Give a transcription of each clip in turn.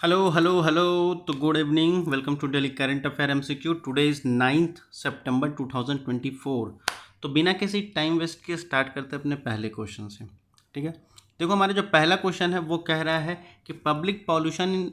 Hello hello hello. तो good evening, welcome to daily current affair MCQ. Today is 9 सितंबर 2024। तो बिना किसी टाइम वेस्ट के स्टार्ट करते हैं अपने पहले क्वेश्चन से। ठीक है, देखो हमारा जो पहला क्वेश्चन है वो कह रहा है कि पब्लिक पॉल्यूशन इन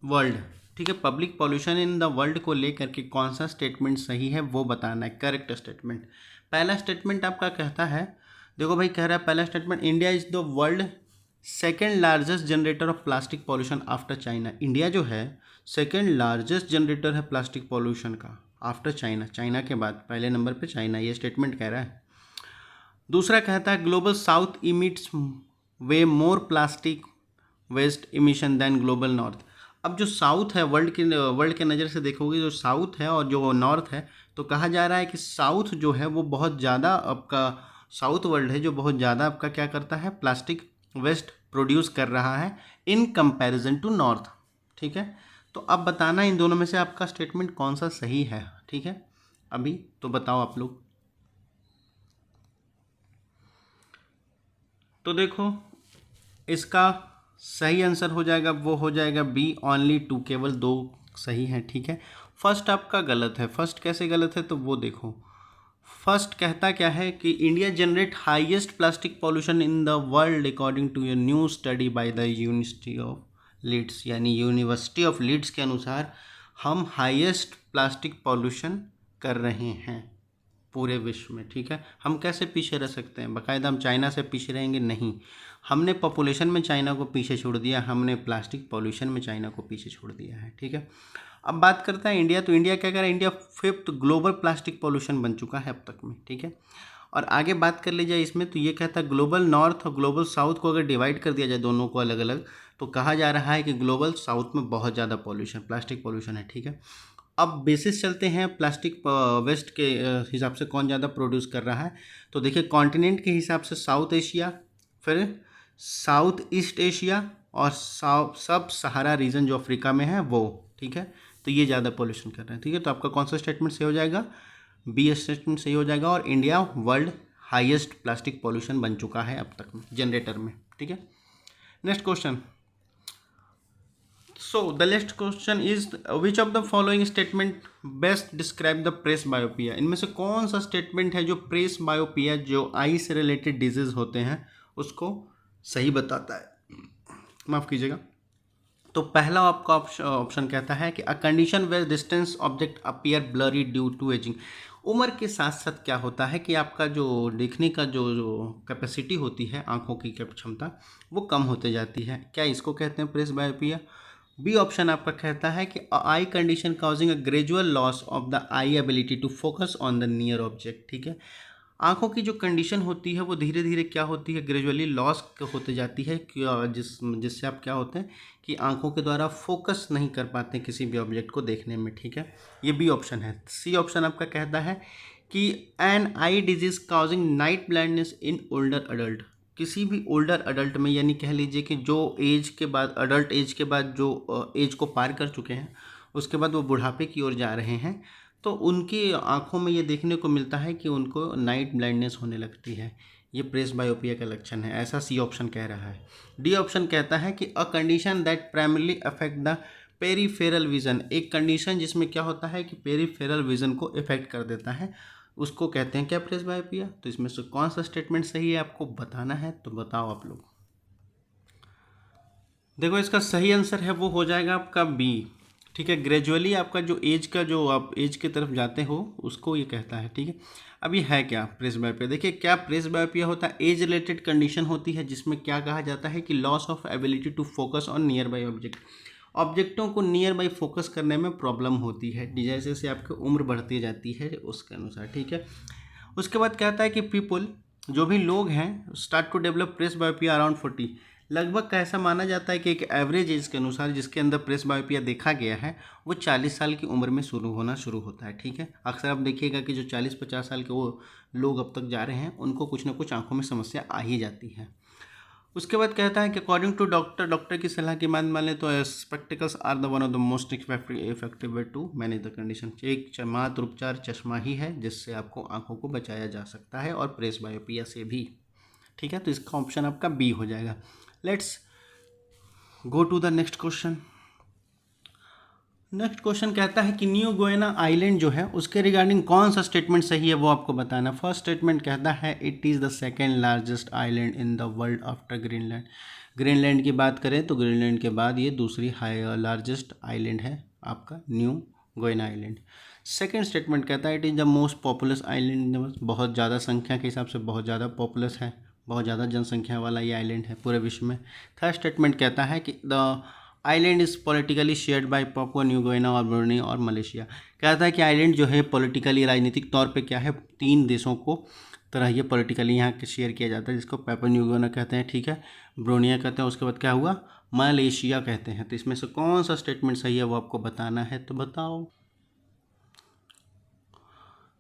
वर्ल्ड। ठीक है, public pollution in the world को लेकर के कौन सा स्टेटमेंट सही है वो बताना है, करेक्ट स्टेटमेंट। पहला स्टेटमेंट आपका कहता है, देखो भाई कह रहा है पहला statement, India is the world second largest generator off plastic pollution after China. India जो है सेकेंड लार्जेस्ट जनरेटर है प्लास्टिक पॉल्यूशन का आफ्टर चाइना। चाइना के बाद पहले नंबर पे चाइना, ये स्टेटमेंट कह रहा है। दूसरा कहता है global south emits way more plastic waste emission than global north. अब जो साउथ है वर्ल्ड के नज़र से देखोगे, जो साउथ है और जो नॉर्थ है, तो कहा जा रहा है कि साउथ जो है वो बहुत ज़्यादा आपका, साउथ वर्ल्ड है जो बहुत ज़्यादा आपका क्या करता है, प्लास्टिक वेस्ट प्रोड्यूस कर रहा है इन कंपैरिजन टू नॉर्थ। ठीक है, तो अब बताना इन दोनों में से आपका स्टेटमेंट कौन सा सही है। ठीक है, अभी तो बताओ आप लोग। तो देखो इसका सही आंसर हो जाएगा, वो हो जाएगा बी, ओनली टू, केवल दो सही है। ठीक है, फर्स्ट आपका गलत है। फर्स्ट कैसे गलत है तो वो देखो। फर्स्ट कहता क्या है कि India generate highest plastic pollution in the world according to a new study by the university of Leeds, यानी यूनिवर्सिटी ऑफ लीड्स के अनुसार हम हाईएस्ट प्लास्टिक पॉल्यूशन कर रहे हैं पूरे विश्व में। ठीक है, हम कैसे पीछे रह सकते हैं, बाकायदा हम चाइना से पीछे रहेंगे? नहीं, हमने पॉपुलेशन में चाइना को पीछे छोड़ दिया, हमने प्लास्टिक पॉल्यूशन में चाइना को पीछे छोड़ दिया है। ठीक है, अब बात करता है इंडिया। तो इंडिया क्या कर रहा है, India fifth global plastic pollution बन चुका है अब तक में। ठीक है, और आगे बात कर ली जाए इसमें, तो ये कहता है ग्लोबल नॉर्थ और ग्लोबल साउथ को अगर डिवाइड कर दिया जाए दोनों को अलग अलग, तो कहा जा रहा है कि ग्लोबल साउथ में बहुत ज़्यादा पॉल्यूशन, प्लास्टिक पॉल्यूशन है। ठीक है, अब बेसिस चलते हैं प्लास्टिक वेस्ट के हिसाब से कौन ज़्यादा प्रोड्यूस कर रहा है। तो देखिए कॉन्टिनेंट के हिसाब से साउथ एशिया, फिर साउथ ईस्ट एशिया और सब सहारा रीजन जो अफ्रीका में है वो। ठीक है, तो ये ज़्यादा पोल्यूशन कर रहे हैं। ठीक है, तो आपका कौन सा स्टेटमेंट सही हो जाएगा, बी स्टेटमेंट सही हो जाएगा। और India world highest plastic pollution बन चुका है अब तक में जनरेटर में। ठीक है, next question. So the next question is which of the following statement best describe the presbyopia. इनमें से कौन सा स्टेटमेंट है जो प्रेस बायोपिया, जो आई से रिलेटेड डिजीज होते हैं, उसको सही बताता है, माफ़ कीजिएगा। तो पहला आपका ऑप्शन कहता है कि a condition where distance object appear blurry due to aging. उम्र के साथ साथ क्या होता है कि आपका जो देखने का जो कैपेसिटी होती है, आंखों की क्षमता, वो कम होते जाती है। क्या इसको कहते हैं प्रेस बायोपिया? बी ऑप्शन आपका कहता है कि eye condition causing a gradual loss of the eye ability to focus on the near object. ठीक है, आंखों की जो कंडीशन होती है वो धीरे धीरे क्या होती है, ग्रेजुअली लॉस होते जाती है, जिससे आप क्या होते हैं कि आंखों के द्वारा फोकस नहीं कर पाते किसी भी ऑब्जेक्ट को देखने में। ठीक है, ये बी ऑप्शन है। सी ऑप्शन आपका कहता है कि an eye disease causing night blindness in older adult. किसी भी ओल्डर अडल्ट में, यानी कह लीजिए कि जो एज के बाद, अडल्ट एज के बाद, जो एज को पार कर चुके हैं, उसके बाद वो बुढ़ापे की ओर जा रहे हैं, तो उनकी आंखों में ये देखने को मिलता है कि उनको नाइट ब्लाइंडनेस होने लगती है। ये प्रेस बायोपिया का लक्षण है, ऐसा सी ऑप्शन कह रहा है। डी ऑप्शन कहता है कि a condition that primarily affect the peripheral vision. एक कंडीशन जिसमें क्या होता है कि पेरीफेरल विजन को इफेक्ट कर देता है, उसको कहते हैं क्या, प्रेस बायोपिया। तो इसमें से कौन सा स्टेटमेंट सही है आपको बताना है, तो बताओ आप लोग। देखो इसका सही आंसर है वो हो जाएगा आपका बी। ठीक है, ग्रेजुअली आपका जो एज का, जो आप एज की तरफ जाते हो, उसको ये कहता है। ठीक है, अब ये है क्या प्रेस बायोपिया? देखिए क्या प्रेस बायोपिया होता है, एज रिलेटेड कंडीशन होती है जिसमें क्या कहा जाता है कि loss of ability to focus on nearby object. ऑब्जेक्टों को नियर बाई फोकस करने में प्रॉब्लम होती है जैसे जैसे आपकी उम्र बढ़ती जाती है उसके अनुसार। ठीक है, उसके बाद कहता है कि पीपल, जो भी लोग हैं, start to develop presbyopia around 40। लगभग कैसा माना जाता है कि एक एवरेज एज के अनुसार जिसके अंदर प्रेस बायोपिया देखा गया है वो 40 साल की उम्र में शुरू होता है। ठीक है, अक्सर आप देखिएगा कि जो 40-50 साल के वो लोग अब तक जा रहे हैं, उनको कुछ ना कुछ आंखों में समस्या आ ही जाती है। उसके बाद कहता है कि अकॉर्डिंग टू डॉक्टर की सलाह की मान लें तो spectacles are the one of the most effective way to manage the condition. एक मात्र उपचार चश्मा ही है जिससे आपको आंखों को बचाया जा सकता है, और प्रेस बायोपिया से भी। ठीक है, तो इसका ऑप्शन आपका बी हो जाएगा। Let's go to the next question. Next question कहता है कि न्यू गोयना आइलैंड जो है उसके रिगार्डिंग कौन सा स्टेटमेंट सही है वो आपको बताना। फर्स्ट स्टेटमेंट कहता है it is the second largest island in the world after Greenland. Greenland की बात करें तो ग्रीनलैंड के बाद ये दूसरी हाई लार्जेस्ट आइलैंड है आपका new Guyana island. Second statement कहता है it is the most populous island, बहुत ज़्यादा संख्या के हिसाब से बहुत ज़्यादा पॉपुलस है, बहुत ज़्यादा जनसंख्या वाला ये आइलैंड है पूरे विश्व में। थर्ड स्टेटमेंट कहता है कि the island is politically shared bye Papua New गिनी और ब्रूनेई और मलेशिया। कहता है कि आइलैंड जो है पॉलिटिकली राजनीतिक तौर पे क्या है, 3 देशों को तरह ये पॉलिटिकली यहाँ के शेयर किया जाता है, जिसको पापुआ न्यू गिनी कहते हैं, ठीक है, ब्रूनेई कहते हैं, उसके बाद क्या हुआ मलेशिया कहते हैं। तो इसमें से कौन सा स्टेटमेंट सही है वो आपको बताना है, तो बताओ।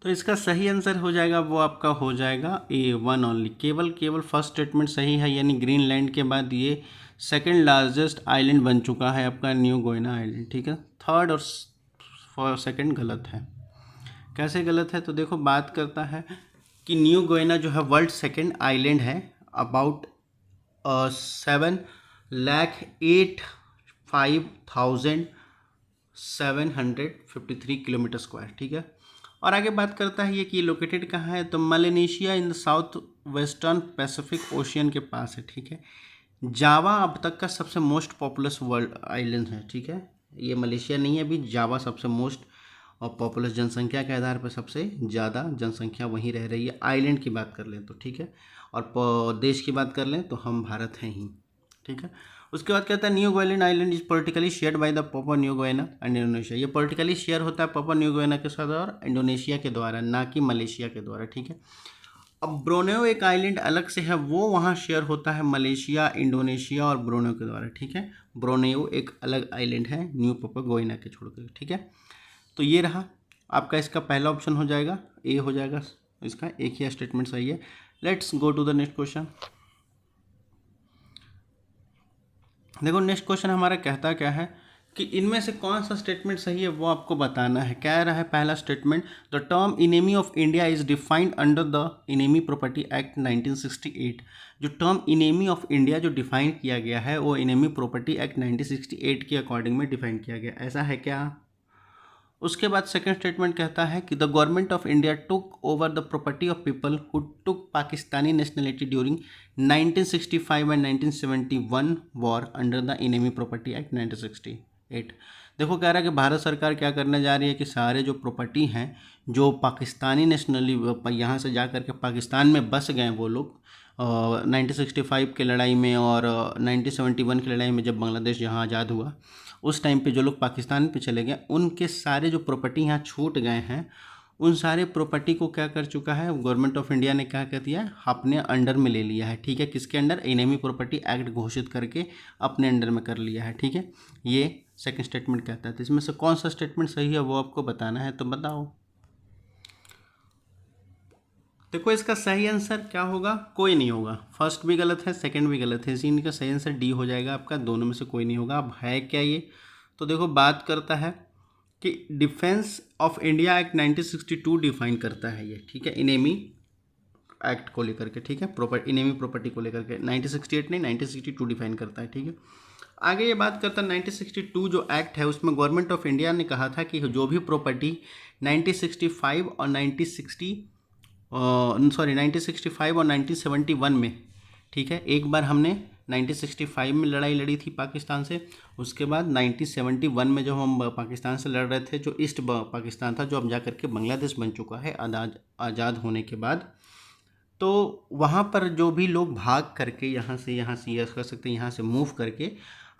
तो इसका सही आंसर हो जाएगा वो आपका हो जाएगा A1 ओनली, केवल फर्स्ट स्टेटमेंट सही है, यानी ग्रीनलैंड के बाद ये सेकंड लार्जेस्ट आइलैंड बन चुका है आपका न्यू गोयना आइलैंड, ठीक है। थर्ड और सेकंड गलत है। कैसे गलत है, तो देखो बात करता है कि न्यू गोयना जो है वर्ल्ड सेकंड आइलैंड है, अबाउट 7,08,5,753 किलोमीटर स्क्वायर, ठीक है। और आगे बात करता है ये कि लोकेटेड कहाँ है, तो Malaysia in the south western Pacific ocean के पास है, ठीक है। जावा अब तक का सबसे मोस्ट पॉपुलस वर्ल्ड आइलैंड है, ठीक है। ये मलेशिया नहीं है, अभी जावा सबसे मोस्ट और पॉपुलस जनसंख्या के आधार पर सबसे ज़्यादा जनसंख्या वहीं रह रही है। आइलैंड की बात कर लें तो, ठीक है, और देश की बात कर लें तो हम भारत हैं ही, ठीक है। उसके बाद कहता है New Goyland island is politically shared by the Papua New Guinea and Indonesia. ये पॉलिटिकली शेयर होता है पापुआ न्यू गिनी के साथ और इंडोनेशिया के द्वारा, ना कि मलेशिया के द्वारा, ठीक है। अब ब्रोनेओ एक आइलैंड अलग से है, वो वहाँ शेयर होता है मलेशिया, इंडोनेशिया और ब्रोनेओ के द्वारा, ठीक है। ब्रोनेओ एक अलग आइलैंड है न्यू पापुआ गिनी के छोड़कर, ठीक है। तो ये रहा आपका, इसका पहला ऑप्शन हो जाएगा, ए हो जाएगा इसका, एक ही स्टेटमेंट सही है। Let's go to the next question. देखो नेक्स्ट क्वेश्चन हमारा कहता क्या है कि इनमें से कौन सा स्टेटमेंट सही है वो आपको बताना है। कह रहा है पहला statement, the term enemy of India is defined under the enemy property act 1968। जो टर्म इनेमी ऑफ इंडिया जो डिफाइन किया गया है वो इनेमी प्रॉपर्टी एक्ट 1968 के अकॉर्डिंग में डिफाइन किया गया, ऐसा है क्या। उसके बाद सेकंड स्टेटमेंट कहता है कि the government of India took over the property of people who took Pakistani nationality during 1965 and 1971 war under the enemy property act 1968। देखो कह रहा है कि भारत सरकार क्या करने जा रही है कि सारे जो प्रॉपर्टी हैं जो पाकिस्तानी नेशनली यहाँ से जा कर के पाकिस्तान में बस गए वो लोग 1965 के लड़ाई में और 1971 की लड़ाई में, जब बांग्लादेश यहाँ आज़ाद हुआ उस टाइम पे जो लोग पाकिस्तान पे चले गए, उनके सारे जो प्रॉपर्टी यहाँ छूट गए हैं, उन सारे प्रॉपर्टी को क्या कर चुका है गवर्नमेंट ऑफ इंडिया ने, क्या कर दिया अपने अंडर में ले लिया है, ठीक है। किसके अंडर, इनेमी प्रॉपर्टी एक्ट घोषित करके अपने अंडर में कर लिया है, ठीक है। ये सेकंड स्टेटमेंट कहता है। तो इसमें से कौन सा स्टेटमेंट सही है वो आपको बताना है, तो बताओ। देखो इसका सही आंसर क्या होगा, कोई नहीं होगा। फर्स्ट भी गलत है, सेकंड भी गलत है, इसी का सही आंसर डी हो जाएगा आपका, दोनों में से कोई नहीं होगा। अब है क्या ये, तो देखो बात करता है कि defence of India act 1962 define करता है ये, ठीक है, इनेमी एक्ट को लेकर के, ठीक है, इनेमी प्रॉपर्टी को लेकर के 1968 नहीं 1962 डिफाइन करता है, ठीक है। आगे ये बात करता है 1962 जो एक्ट है उसमें गवर्नमेंट ऑफ इंडिया ने कहा था कि जो भी प्रॉपर्टी 1965 और 1965 और 1971 में, ठीक है, एक बार हमने 1965 में लड़ाई लड़ी थी पाकिस्तान से, उसके बाद 1971 में जो हम पाकिस्तान से लड़ रहे थे, जो ईस्ट पाकिस्तान था, जो अब जा करके बांग्लादेश बन चुका है आज़ाद होने के बाद, तो वहाँ पर जो भी लोग भाग करके यहाँ से यस कर सकते हैं, यहाँ से मूव करके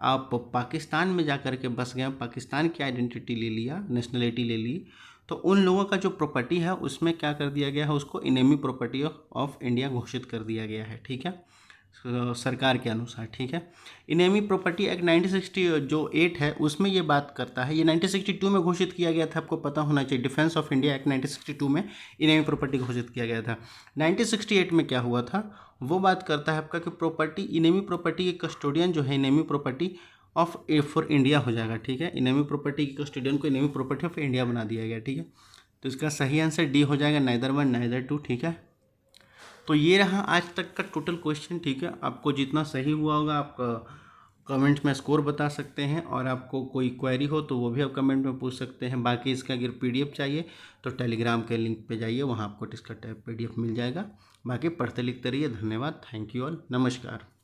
आप पाकिस्तान में जा कर के बस गए, पाकिस्तान की आइडेंटिटी ले लिया, नेशनलिटी ले ली, तो उन लोगों का जो प्रॉपर्टी है उसमें क्या कर दिया गया है, उसको इनेमी प्रॉपर्टी ऑफ इंडिया घोषित कर दिया गया है, ठीक है, सरकार के अनुसार, ठीक है। इनेमी प्रॉपर्टी एक्ट 1960 जो 8 है उसमें ये बात करता है, ये 1962 में घोषित किया गया था, आपको पता होना चाहिए। डिफेंस ऑफ इंडिया एक्ट 1962 में इनेमी प्रॉपर्टी घोषित किया गया था। 1968 में क्या हुआ था वो बात करता है आपका कि प्रॉपर्टी, इनेमी प्रॉपर्टी के कस्टोडियन जो है enemy property of for India हो जाएगा, ठीक है। इनेमी प्रॉपर्टी के कस्टोडियन को इनेमी प्रॉपर्टी ऑफ इंडिया बना दिया गया, ठीक है। तो इसका सही आंसर डी हो जाएगा, नाइदर 1 नाइदर 2, ठीक है। तो ये रहा आज तक का टोटल क्वेश्चन, ठीक है। आपको जितना सही हुआ होगा आप कमेंट्स में स्कोर बता सकते हैं, और आपको कोई क्वेरी हो तो वो भी आप कमेंट में पूछ सकते हैं। बाकी इसका अगर पीडीएफ चाहिए तो टेलीग्राम के लिंक पे जाइए, वहाँ आपको इसका पीडीएफ मिल जाएगा। बाकी पढ़ते लिखते रहिए। धन्यवाद। Thank you all. नमस्कार।